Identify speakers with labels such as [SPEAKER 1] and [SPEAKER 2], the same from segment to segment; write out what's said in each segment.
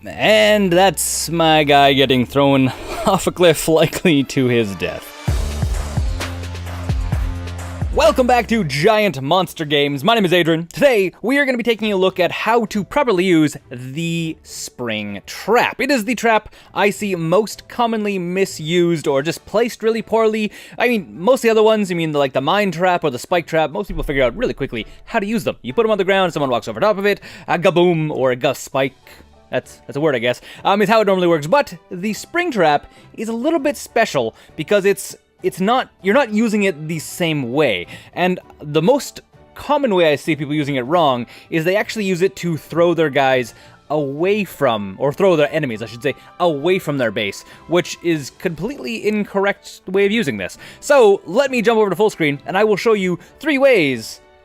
[SPEAKER 1] And that's my guy getting thrown off a cliff, likely to his death. Welcome back to Giant Monster Games. My name is Adrian. Today, we are going to be taking a look at how to properly use the spring trap. It is the trap I see most commonly misused or just placed really poorly. I mean, most of the other ones, like the mine trap or the spike trap, most people figure out really quickly how to use them. You put them on the ground, someone walks over top of it, a gaboom or a gust spike. That's a word, I guess, is how it normally works. But the spring trap is a little bit special because you're not using it the same way. And the most common way I see people using it wrong is they actually use it to throw their guys away from, or throw their enemies, I should say, away from their base, which is completely incorrect way of using this. So let me jump over to full screen and I will show you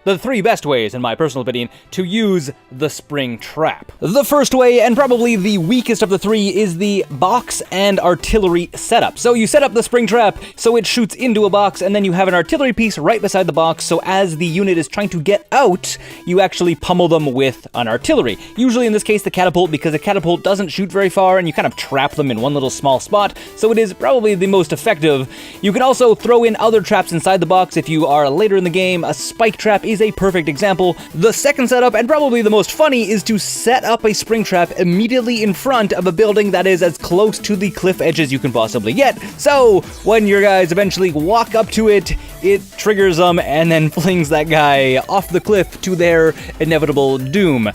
[SPEAKER 1] the three best ways, in my personal opinion, to use the spring trap. The first way, and probably the weakest of the three, is the box and artillery setup. So you set up the spring trap so it shoots into a box, and then you have an artillery piece right beside the box, so as the unit is trying to get out, you actually pummel them with an artillery. Usually in this case the catapult, because the catapult doesn't shoot very far, and you kind of trap them in one little small spot, so it is probably the most effective. You can also throw in other traps inside the box if you are later in the game. A spike trap is a perfect example. The second setup, and probably the most funny, is to set up a spring trap immediately in front of a building that is as close to the cliff edge as you can possibly get. So when your guys eventually walk up to it, it triggers them and then flings that guy off the cliff to their inevitable doom.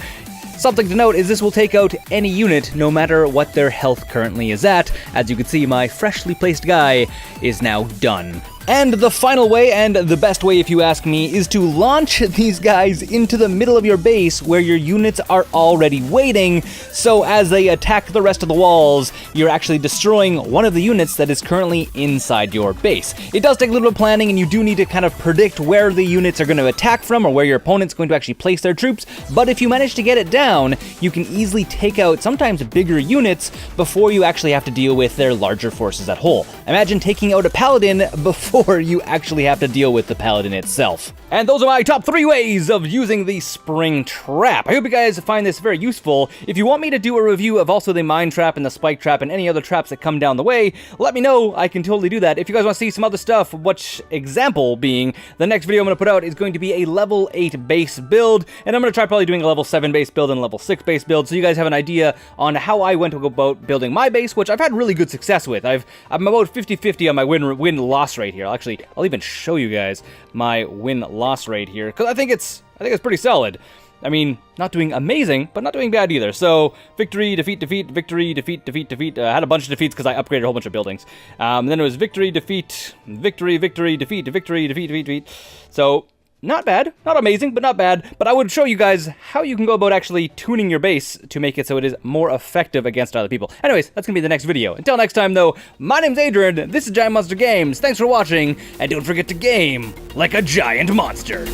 [SPEAKER 1] Something to note is this will take out any unit, no matter what their health currently is at. As you can see, my freshly placed guy is now done. And the final way, and the best way if you ask me, is to launch these guys into the middle of your base where your units are already waiting, so as they attack the rest of the walls, you're actually destroying one of the units that is currently inside your base. It does take a little bit of planning, and you do need to kind of predict where the units are going to attack from, or where your opponent's going to actually place their troops, but if you manage to get it down, you can easily take out sometimes bigger units before you actually have to deal with their larger forces at whole. Imagine taking out a paladin before you actually have to deal with the paladin itself. And those are my top 3 ways of using the spring trap. I hope you guys find this very useful. If you want me to do a review of also the mine trap and the spike trap and any other traps that come down the way, let me know. I can totally do that. If you guys want to see some other stuff, which example being, the next video I'm going to put out is going to be a level 8 base build, and I'm going to try probably doing a level 7 base build and a level 6 base build, so you guys have an idea on how I went about building my base, which I've had really good success with. I'm about 50-50 on my win-loss rate here. I'll even show you guys my win-loss rate here, because I think it's pretty solid. I mean, not doing amazing, but not doing bad either. So, victory, defeat, defeat, victory, defeat, defeat, defeat. I had a bunch of defeats because I upgraded a whole bunch of buildings. Then it was victory, defeat, victory, victory, defeat, victory, defeat, defeat, defeat. So, not bad, not amazing, but not bad. But I would show you guys how you can go about actually tuning your base to make it so it is more effective against other people. Anyways, that's gonna be the next video. Until next time though, my name's Adrian, this is Giant Monster Games, thanks for watching, and don't forget to game like a giant monster.